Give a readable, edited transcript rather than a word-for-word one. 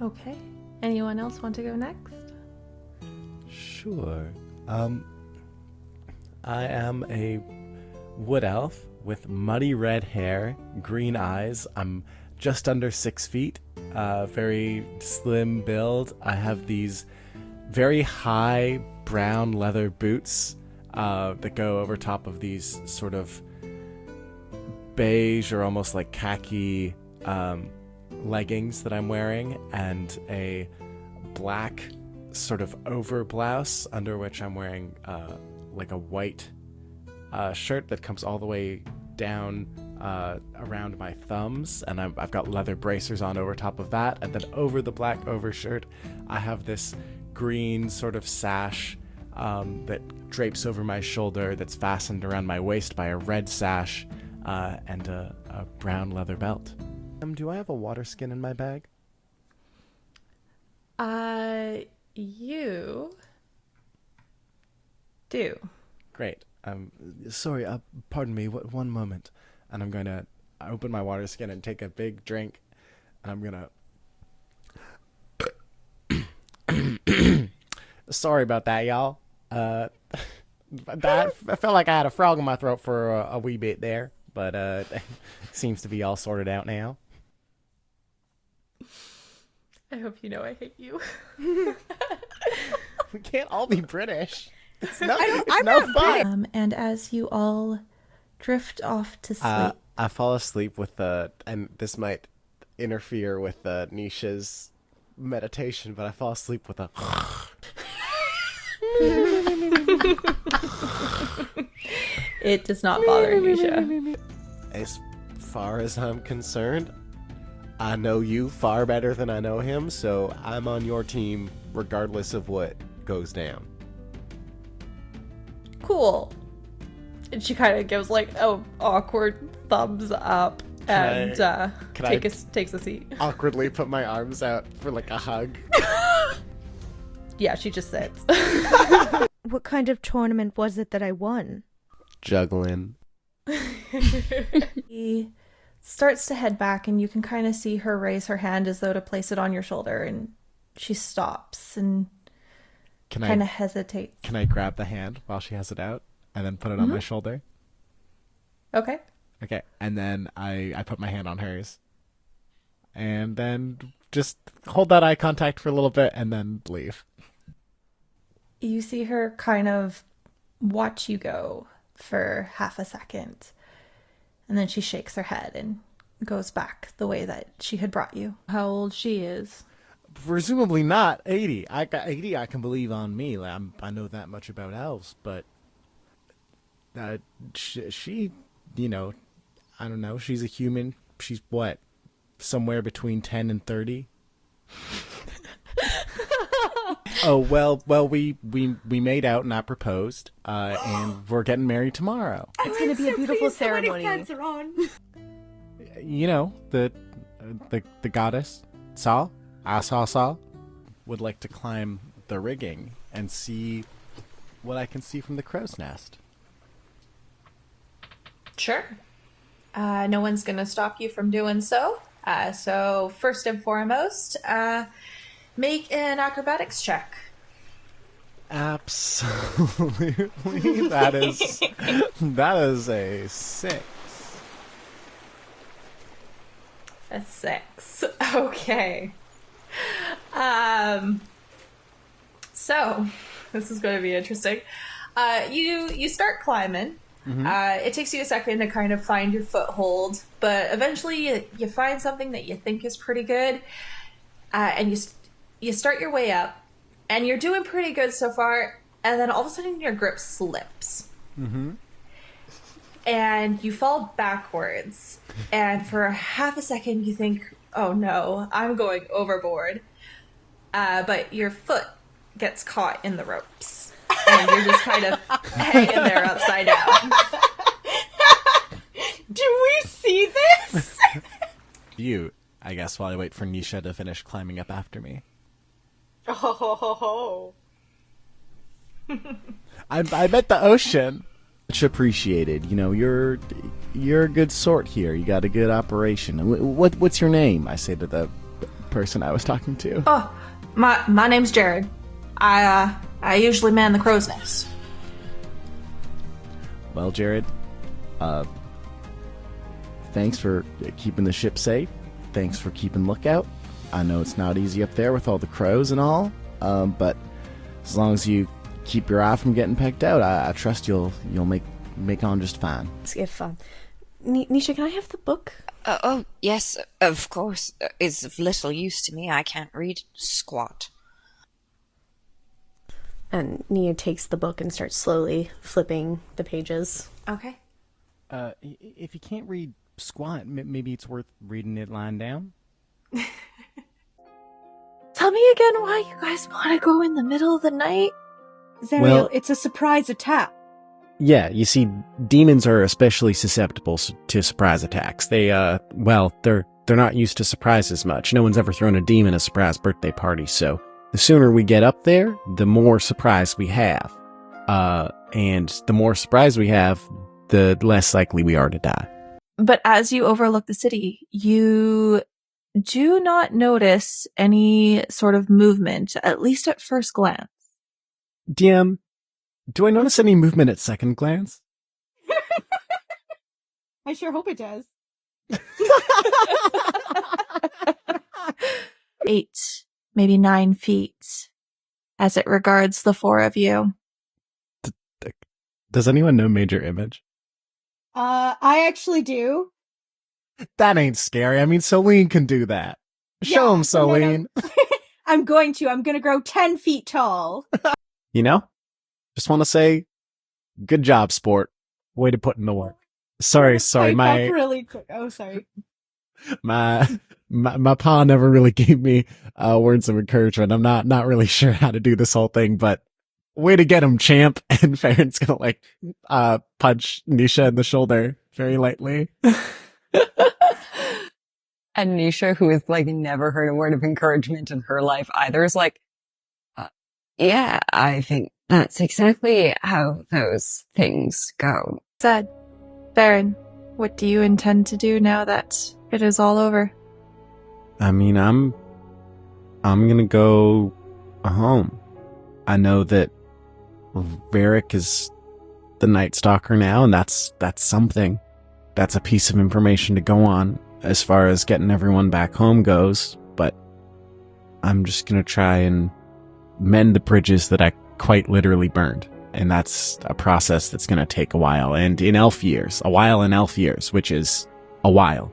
Okay. Anyone else want to go next? Sure. I am a wood elf with muddy red hair, green eyes. I'm just under 6 feet, very slim build. I have these very high brown leather boots that go over top of these sort of beige or almost like khaki leggings that I'm wearing, and a black sort of over blouse under which I'm wearing like a white shirt that comes all the way down around my thumbs, and I've got leather bracers on over top of that, and then over the black overshirt I have this green sort of sash that drapes over my shoulder that's fastened around my waist by a red sash and a brown leather belt. Do I have a water skin in my bag? You do. Great. Sorry, pardon me, one moment. And I'm going to open my water skin and take a big drink. And I'm going to... Sorry about that, y'all. I felt like I had a frog in my throat for a wee bit there. But it seems to be all sorted out now. I hope you know I hate you. We can't all be British. I'm not fun. And as you all drift off to sleep. I fall asleep with and this might interfere with Nisha's meditation, but I fall asleep with a... It does not bother Amnesia. As far as I'm concerned, I know you far better than I know him, so I'm on your team regardless of what goes down. Cool. And she kind of gives like a awkward thumbs up and takes a seat. Awkwardly put my arms out for like a hug. Yeah, she just sits. What kind of tournament was it that I won? Juggling. He starts to head back, and you can kind of see her raise her hand as though to place it on your shoulder, and she stops and kind of hesitates. Can I grab the hand while she has it out and then put it on my shoulder? Okay. Okay, and then I put my hand on hers. And then just hold that eye contact for a little bit and then leave. You see her kind of watch you go for half a second. And then she shakes her head and goes back the way that she had brought you. How old she is. Presumably not 80. 80 I can believe on me. Like, I know that much about elves, but she, you know, I don't know. She's a human. She's what? Somewhere between 10 and 30. Oh, well, we made out and I proposed, and we're getting married tomorrow. It's going to be a beautiful ceremony. So many plans are on. You know, the goddess, Saw, would like to climb the rigging and see what I can see from the crow's nest. Sure. No one's going to stop you from doing so. So first and foremost, make an acrobatics check. Absolutely. That is a 6. A 6. Okay. So this is going to be interesting. You start climbing. Mm-hmm. It takes you a second to kind of find your foothold, but eventually you find something that you think is pretty good, and you start your way up, and you're doing pretty good so far, and then all of a sudden your grip slips. Mm-hmm. And you fall backwards, and for half a second you think, oh no, I'm going overboard, but your foot gets caught in the ropes. And you're just kind of hanging there upside down. Do we see this? You, I guess, while I wait for Nisha to finish climbing up after me. Oh. I bet the ocean. Much appreciated. You know, you're a good sort here. You got a good operation. What's your name? I say to the person I was talking to. Oh, my name's Jared. I usually man the crow's nest. Well, Jared, thanks for keeping the ship safe. Thanks for keeping lookout. I know it's not easy up there with all the crows and all, but as long as you keep your eye from getting pecked out, I trust you'll make on just fine. If, Nisha, can I have the book? Oh, yes, of course. It's of little use to me. I can't read squat. And Nia takes the book and starts slowly flipping the pages. Okay. If you can't read squat, maybe it's worth reading it lying down. Tell me again why you guys want to go in the middle of the night? Zariel, Well- it's a surprise attack. Yeah, you see, demons are especially susceptible to surprise attacks. They're not used to surprises much. No one's ever thrown a demon a surprise birthday party, so the sooner we get up there, the more surprise we have. And the more surprise we have, the less likely we are to die. But as you overlook the city, you do not notice any sort of movement, at least at first glance. DM, do I notice any movement at second glance? I sure hope it does. 8, maybe 9 feet, as it regards the 4 of you. Does anyone know Major Image? I actually do. That ain't scary. I mean, Celine can do that. Show him, No. Celine. I'm going to grow 10 feet tall. You know? Just want to say, good job, sport. Way to put in the work. Sorry, Fight my back really quick. Oh, sorry. my pa never really gave me words of encouragement. I'm not really sure how to do this whole thing, but way to get him, champ. And Farryn's gonna punch Nisha in the shoulder very lightly. And Nisha, who has never heard a word of encouragement in her life either, is like, yeah, I think that's exactly how those things go. Said, Farryn, what do you intend to do now that it is all over? I mean, I'm gonna go home. I know that Varric is the Night Stalker now, and that's something. That's a piece of information to go on as far as getting everyone back home goes, but I'm just gonna try and mend the bridges that I quite literally burned. And that's a process that's gonna take a while. And in elf years, a while in elf years, which is a while.